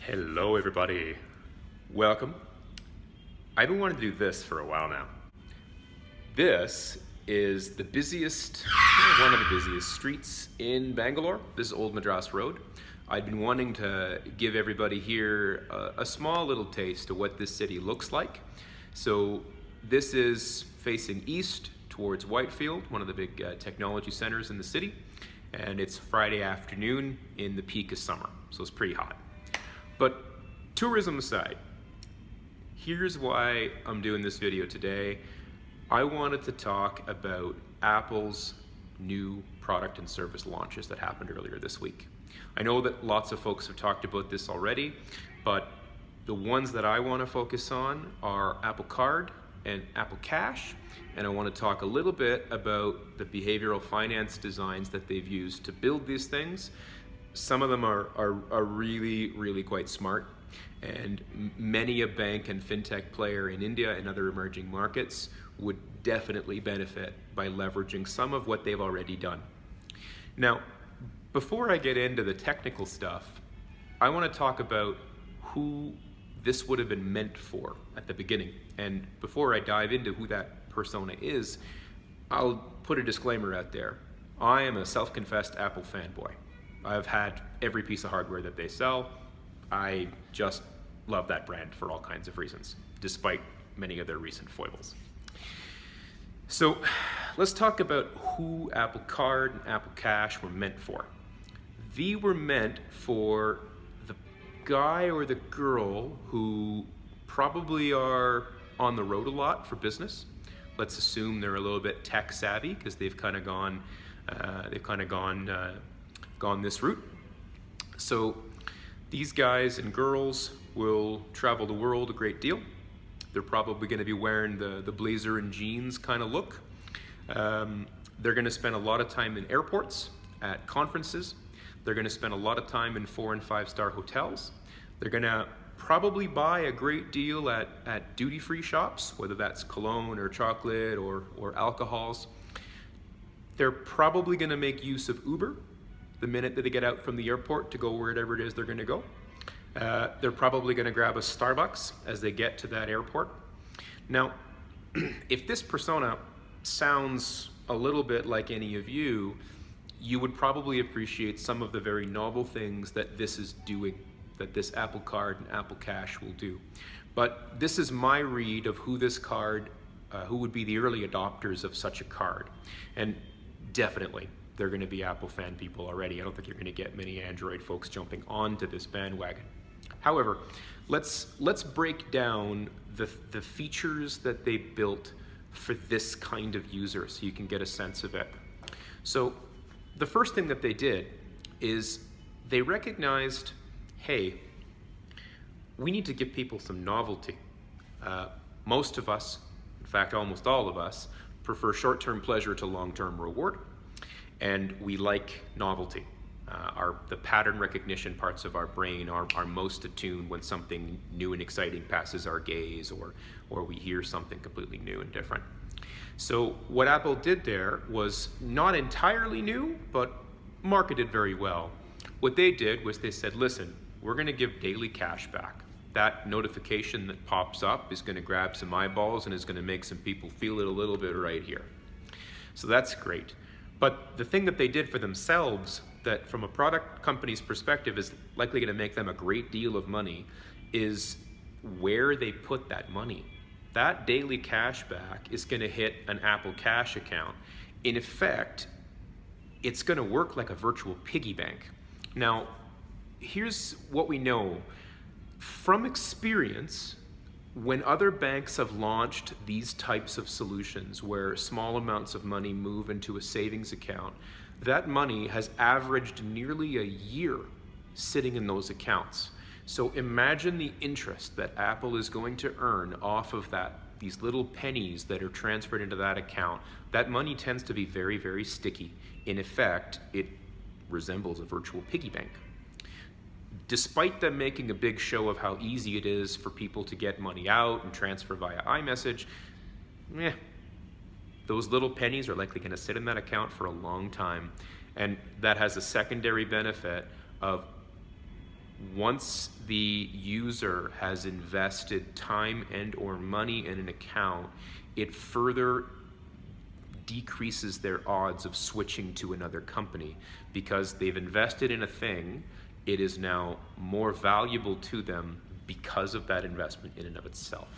Hello everybody, welcome. I've been wanting to do this for a while now. This is the busiest, one of the busiest streets in Bangalore. This is Old Madras Road. I've been wanting to give everybody here a small little taste of what this city looks like. So this is facing east towards Whitefield, one of the big technology centers in the city. And it's Friday afternoon in the peak of summer, so it's pretty hot. But tourism aside, here's why I'm doing this video today. I wanted to talk about Apple's new product and service launches that happened earlier this week. I know that lots of folks have talked about this already, but the ones that I want to focus on are AppleCard and Apple Cash, and I want to talk a little bit about the behavioral finance designs that they've used to build these things. Some of them are really quite smart, and many a bank and fintech player in India and other emerging markets would definitely benefit by leveraging some of what they've already done. Now, before I get into the technical stuff, I want to talk about who this would have been meant for at the beginning. And before I dive into who that persona is, I'll put a disclaimer out there. I am a self-confessed Apple fanboy. I've had every piece of hardware that they sell. I just love that brand for all kinds of reasons, despite many of their recent foibles. So let's talk about who AppleCard and Apple Cash were meant for. They were meant for the guy or the girl who probably are on the road a lot for business. Let's assume they're a little bit tech savvy because they've kind of gone this route. So these guys and girls will travel the world a great deal. They're probably going to be wearing the blazer and jeans kind of look. They're going to spend a lot of time in airports, at conferences. They're going to spend a lot of time in 4- and 5-star hotels. They're going to probably buy a great deal at duty-free shops, whether that's cologne or chocolate or alcohols. They're probably going to make use of Uber the minute that they get out from the airport to go wherever it is they're going to go. They're probably going to grab a Starbucks as they get to that airport. Now, if this persona sounds a little bit like any of you, you would probably appreciate some of the very novel things that this is doing, that this Apple Card and Apple Cash will do. But this is my read of who this card, who would be the early adopters of such a card. And definitely, they're going to be Apple fan people already. I don't think you're going to get many Android folks jumping onto this bandwagon. However, let's break down the features that they built for this kind of user so you can get a sense of it. So the first thing that they did is they recognized, hey, we need to give people some novelty. Most of us, in fact almost all of us, prefer short-term pleasure to long-term reward. And we like novelty. The pattern recognition parts of our brain are most attuned when something new and exciting passes our gaze, or we hear something completely new and different. So what Apple did there was not entirely new, but marketed very well. What they did was they said, listen, we're going to give daily cash back. That notification that pops up is going to grab some eyeballs and is going to make some people feel it a little bit right here. So that's great. But the thing that they did for themselves that from a product company's perspective is likely going to make them a great deal of money is where they put that money. That daily cash back is going to hit an Apple Cash account. In effect, it's going to work like a virtual piggy bank. Now, here's what we know. From experience, when other banks have launched these types of solutions where small amounts of money move into a savings account, that money has averaged nearly a year sitting in those accounts. So imagine the interest that Apple is going to earn off of these little pennies that are transferred into that account. That money tends to be very sticky. In effect, it resembles a virtual piggy bank. Despite them making a big show of how easy it is for people to get money out and transfer via iMessage, those little pennies are likely going to sit in that account for a long time. And that has a secondary benefit of once the user has invested time and or money in an account, it further decreases their odds of switching to another company because they've invested in a thing. It is now more valuable to them because of that investment in and of itself.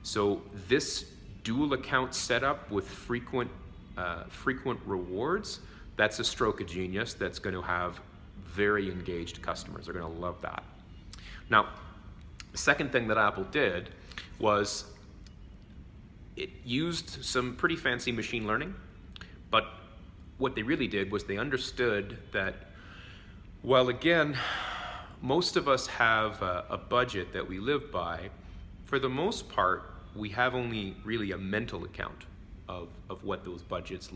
So this dual account setup with frequent rewards, that's a stroke of genius that's going to have very engaged customers. They're going to love that. Now, the second thing that Apple did was it used some pretty fancy machine learning, but what they really did was they understood that, well, again, most of us have a budget that we live by. For the most part, we have only really a mental account of what those budgets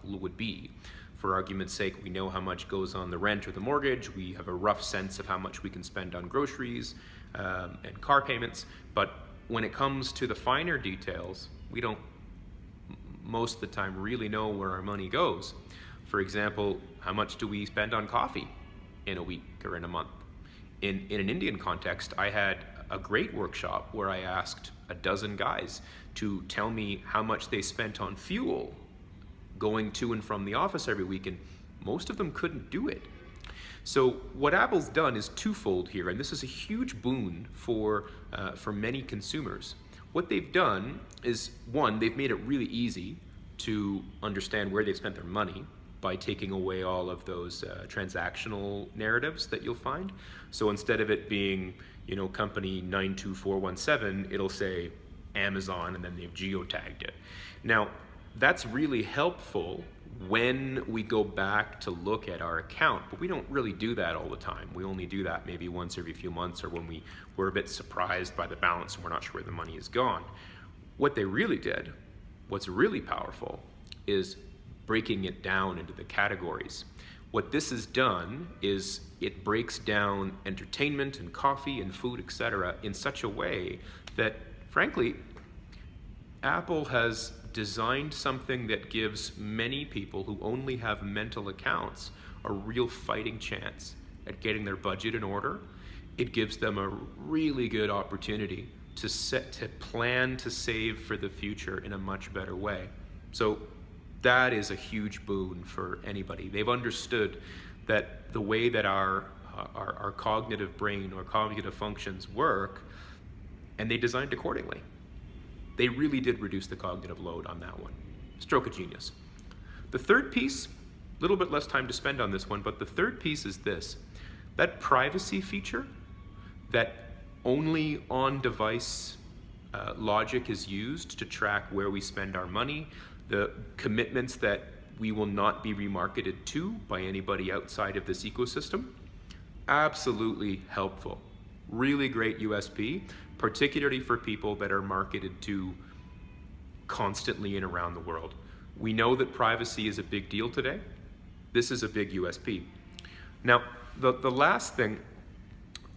would be. For argument's sake, we know how much goes on the rent or the mortgage. We have a rough sense of how much we can spend on groceries and car payments. But when it comes to the finer details, we don't most of the time really know where our money goes. For example, how much do we spend on coffee in a week or in a month? In an Indian context, I had a great workshop where I asked a dozen guys to tell me how much they spent on fuel going to and from the office every week, and most of them couldn't do it. So what Apple's done is twofold here, and this is a huge boon for many consumers. What they've done is, one, they've made it really easy to understand where they've spent their money by taking away all of those transactional narratives that you'll find. So instead of it being, company 92417, it'll say Amazon, and then they've geotagged it. Now, that's really helpful when we go back to look at our account, but we don't really do that all the time. We only do that maybe once every few months, or when we're a bit surprised by the balance and we're not sure where the money is gone. What they really did, what's really powerful, is breaking it down into the categories. What this has done is it breaks down entertainment and coffee and food, etc., in such a way that, frankly, Apple has designed something that gives many people who only have mental accounts a real fighting chance at getting their budget in order. It gives them a really good opportunity to plan to save for the future in a much better way. So that is a huge boon for anybody. They've understood that the way that our cognitive brain or cognitive functions work, and they designed accordingly. They really did reduce the cognitive load on that one. Stroke of genius. The third piece, a little bit less time to spend on this one, but the third piece is this. That privacy feature, that only on-device logic is used to track where we spend our money, the commitments that we will not be remarketed to by anybody outside of this ecosystem, absolutely helpful. Really great USP, particularly for people that are marketed to constantly and around the world. We know that privacy is a big deal today. This is a big USP. Now, the last thing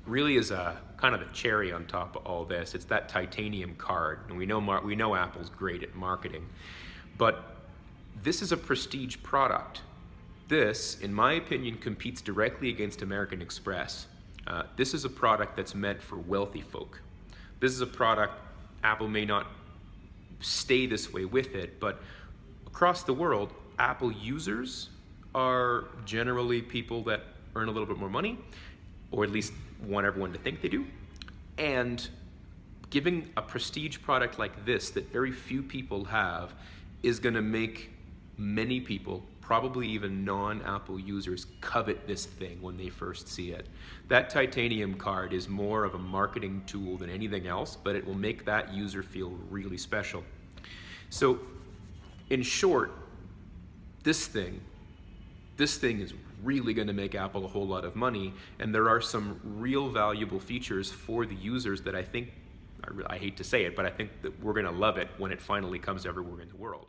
really is a kind of a cherry on top of all this. It's that titanium card, and we know Apple's great at marketing, but this is a prestige product. This, in my opinion, competes directly against American Express. This is a product that's meant for wealthy folk. This is a product, Apple may not stay this way with it, but across the world, Apple users are generally people that earn a little bit more money, or at least want everyone to think they do. And giving a prestige product like this that very few people have is going to make many people, probably even non-Apple users, covet this thing when they first see it. That titanium card is more of a marketing tool than anything else, but it will make that user feel really special. So, in short, this thing is really going to make Apple a whole lot of money, and there are some real valuable features for the users that I think, I hate to say it, but I think that we're going to love it when it finally comes everywhere in the world.